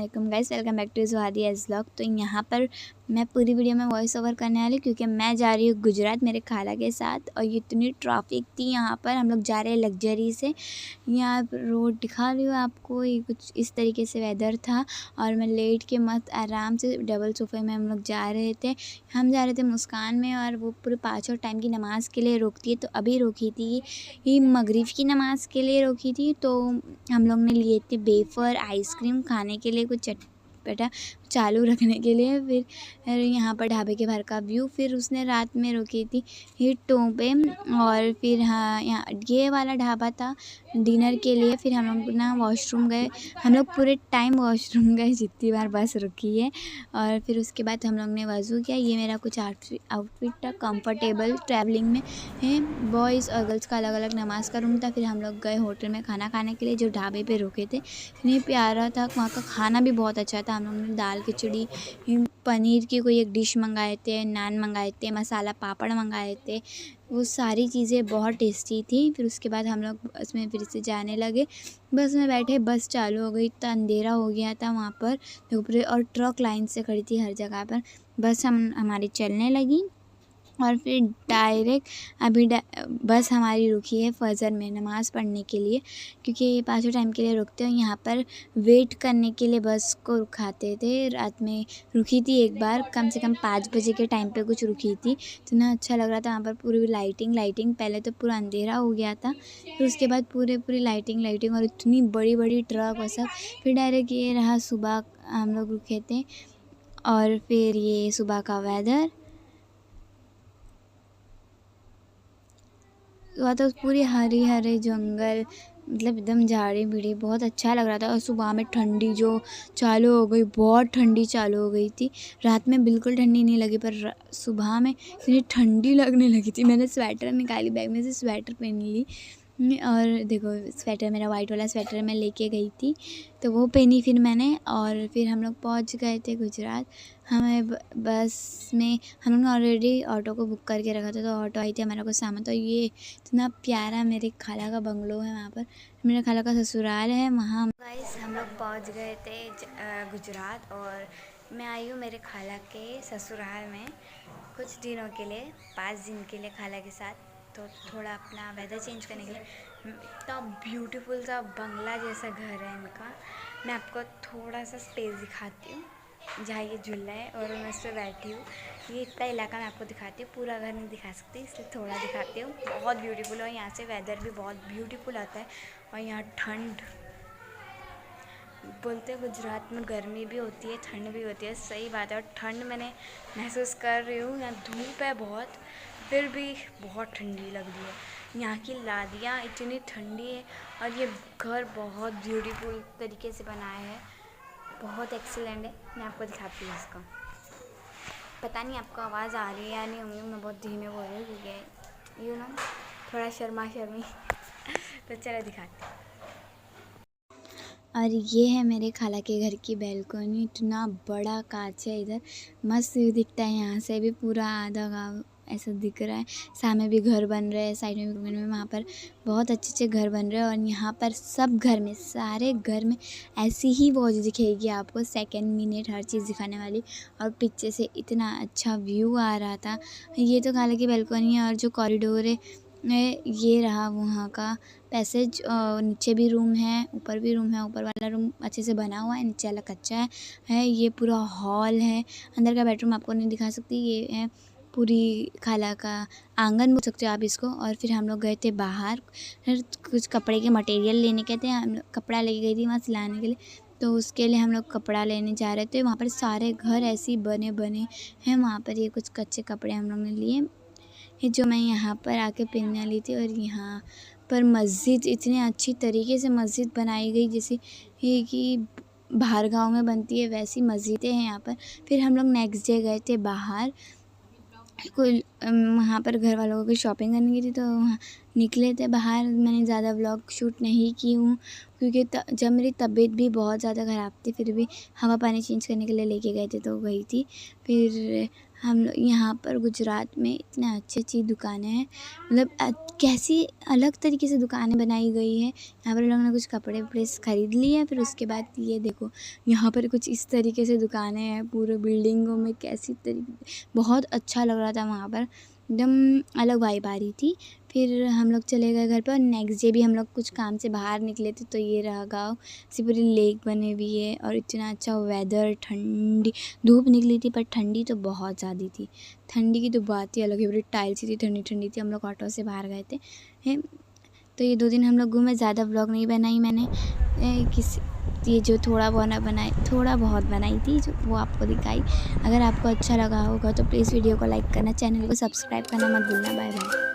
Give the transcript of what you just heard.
वालेकुम guys, welcome back to Zuhadi एज़ vlog. तो यहाँ पर मैं पूरी वीडियो में वॉइस ओवर करने वाली क्योंकि मैं जा रही हूँ गुजरात मेरे खाला के साथ। और इतनी ट्रैफिक थी यहाँ पर, हम लोग जा रहे हैं लग्जरी से। यहाँ पर रोड दिखा रही हूँ आपको, ये कुछ इस तरीके से वेदर था। और मैं लेट के मस्त आराम से डबल सोफे में हम लोग जा रहे थे। हम जा रहे थे मुस्कान में, और वो पूरे 5 टाइम की नमाज़ के लिए रोकती है। तो अभी रोकी थी, ये मगरिब की नमाज़ के लिए रोकी थी। तो हम लोग ने लिए थे वेफ़र, आइसक्रीम खाने के लिए, कुछ चटपटा चालू रखने के लिए। फिर यहाँ पर ढाबे के बाहर का व्यू। फिर उसने रात में रोकी थी हिट्टों पे। और फिर हाँ, यहाँ ये वाला ढाबा था डिनर के लिए। फिर हम लोग ना वॉशरूम गए, हम लोग पूरे टाइम वॉशरूम गए जितनी बार बस रुकी है। और फिर उसके बाद हम लोग ने वज़ू किया। ये मेरा कुछ आउटफिट था, कंफर्टेबल ट्रैवलिंग में है। बॉयज़ और गर्ल्स का अलग अलग नमाज़ का रूम था। फिर हम लोग गए होटल में खाना खाने के लिए, जो ढाबे पे रुके थे। इतनी प्यारा था, वहाँ का खाना भी बहुत अच्छा था। हम लोग ने दाल खिचड़ी, पनीर की कोई एक डिश मंगाए थे, नान मंगाए थे, मसाला पापड़ मंगाए थे। वो सारी चीज़ें बहुत टेस्टी थी। फिर उसके बाद हम लोग बस में फिर से जाने लगे। बस में बैठे, बस चालू हो गई, इतना अंधेरा हो गया था वहाँ पर पूरे, और ट्रक लाइन से खड़ी थी हर जगह पर। बस हमारी चलने लगी। और फिर डायरेक्ट अभी बस हमारी रुकी है फजर में नमाज़ पढ़ने के लिए, क्योंकि ये 5 टाइम के लिए रुकते हैं। यहाँ पर वेट करने के लिए बस को रुकाते थे। रात में रुकी थी एक बार, कम से कम 5 बजे के टाइम पे कुछ रुकी थी। इतना अच्छा लग रहा था वहाँ पर, पूरी लाइटिंग। पहले तो पूरा अंधेरा हो गया था, फिर उसके बाद पूरी लाइटिंग और इतनी बड़ी बड़ी ट्रक और सब। फिर डायरेक्ट ये रहा सुबह, हम लोग रुके थे। और फिर ये सुबह का वेदर, वहाँ तो पूरी हरे जंगल, मतलब एकदम झाड़ी भिड़ी, बहुत अच्छा लग रहा था। और सुबह में ठंडी जो चालू हो गई, बहुत ठंडी चालू हो गई थी। रात में बिल्कुल ठंडी नहीं लगी, पर सुबह में इतनी ठंडी लगने लगी थी। मैंने स्वेटर निकाली, बैग में से स्वेटर पहन ली। और देखो स्वेटर, मेरा वाइट वाला स्वेटर मैं लेके गई थी, तो वो पहनी फिर मैंने। और फिर हम लोग पहुँच गए थे गुजरात। हमें बस में हम लोग ने ऑलरेडी ऑटो को बुक करके रखा था, तो ऑटो आई थी, हमारा कुछ सामान। तो ये इतना प्यारा मेरे खाला का बंगलो है, वहाँ पर मेरे खाला का ससुराल है वहाँ। गाइस हम लोग पहुँच गए थे गुजरात, और मैं आई हूँ मेरे खाला के ससुराल में कुछ दिनों के लिए, 5 दिन के लिए खाला के साथ। तो थोड़ा अपना वेदर चेंज करने के लिए। इतना ब्यूटीफुल सा बंगला जैसा घर है इनका। मैं आपको थोड़ा सा स्पेस दिखाती हूँ जहाँ ये झूला है और मैं उस पर बैठी हूँ। ये इतना इलाका मैं आपको दिखाती हूँ, पूरा घर नहीं दिखा सकती, इसलिए थोड़ा दिखाती हूँ। बहुत ब्यूटीफुल है, और यहाँ से वेदर भी बहुत ब्यूटीफुल आता है। और यहाँ ठंड, बोलते हैं गुजरात में गर्मी भी होती है, ठंड भी होती है, सही बात है। और ठंड मैंने महसूस कर रही हूँ। यहाँ धूप है बहुत, फिर भी बहुत ठंडी लग रही है। यहाँ की लादियाँ इतनी ठंडी है, और ये घर बहुत ब्यूटीफुल तरीके से बनाया है, बहुत एक्सीलेंट है। मैं आपको दिखाती हूँ इसका। पता नहीं आपको आवाज़ आ रही है या नहीं होंगी, मैं बहुत धीमे बोल रही हूँ क्योंकि थोड़ा शर्मी तो चलो दिखाती हूँ। और ये है मेरे खाला के घर की बैल्कनी। इतना बड़ा कांच है इधर, मस्त व्यू दिखता है। यहाँ से भी पूरा आधा गाँव ऐसा दिख रहा है। सामने भी घर बन रहे हैं, साइड में भी वहाँ पर बहुत अच्छे घर बन रहे हैं। और यहाँ पर सब घर में, सारे घर में ऐसी ही वॉच दिखेगी आपको, सेकंड मिनट हर चीज़ दिखाने वाली। और पीछे से इतना अच्छा व्यू आ रहा था। ये तो खाला की बैल्कनी है। और जो कॉरिडोर है ये रहा वहाँ का पैसेज। नीचे भी रूम है, ऊपर भी रूम है। ऊपर वाला रूम अच्छे से बना हुआ है, नीचे वाला कच्चा है। ये पूरा हॉल है। अंदर का बेडरूम आपको नहीं दिखा सकती। ये है पूरी खाला का आंगन बोल सकते हो आप इसको। और फिर हम लोग गए थे बाहर, फिर कुछ कपड़े के मटेरियल लेने के थे। हम लोग कपड़ा लेके गई थी वहाँ सिलाने के लिए, तो उसके लिए हम लोग कपड़ा लेने जा रहे थे। वहाँ पर सारे घर ऐसे ही बने हैं। वहाँ पर ये कुछ कच्चे कपड़े हम लोग ने लिए, ये जो मैं यहाँ पर आके पहनने वाली थी। और यहाँ पर मस्जिद, इतने अच्छी तरीके से मस्जिद बनाई गई, जैसे ये कि बाहर गाँव में बनती है वैसी मस्जिदें हैं यहाँ पर। फिर हम लोग नेक्स्ट डे गए थे बाहर, कोई वहाँ पर घर वालों को शॉपिंग करने की थी, तो वहाँ निकले थे बाहर। मैंने ज़्यादा व्लॉग शूट नहीं की हूँ क्योंकि जब मेरी तबीयत भी बहुत ज़्यादा ख़राब थी, फिर भी हवा पानी चेंज करने के लिए लेके गए थे तो गई थी। फिर हम लोग यहाँ पर गुजरात में इतने अच्छी दुकानें हैं, मतलब कैसी अलग तरीके से दुकानें बनाई गई है। यहाँ पर लोगों ने कुछ कपड़े वपड़े ख़रीद लिए, फिर उसके बाद ये देखो यहाँ पर कुछ इस तरीके से दुकानें हैं पूरे बिल्डिंगों में। कैसी तरीके बहुत अच्छा लग रहा था वहाँ पर, एकदम अलग वाइब आ रही थी। फिर हम लोग चले गए घर पर और नेक्स्ट डे भी हम लोग कुछ काम से बाहर निकले थे, तो ये रहा गाँव। ऐसी पूरी लेक बनी हुई है और इतना अच्छा वेदर, ठंडी धूप निकली थी पर ठंडी तो बहुत ज़्यादा थी। ठंडी की तो बात ही अलग है, पूरी टाइल्स थी, ठंडी ठंडी थी। हम लोग ऑटो से बाहर गए थे हैं। तो ये 2 दिन हम लोग घूमे। ज़्यादा व्लॉग नहीं बनाई मैंने, ये जो थोड़ा बहुत बनाई थी जो वो आपको दिखाई। अगर आपको अच्छा लगा होगा तो प्लीज़ वीडियो को लाइक करना, चैनल को सब्सक्राइब करना मत भूलना। Bye bye.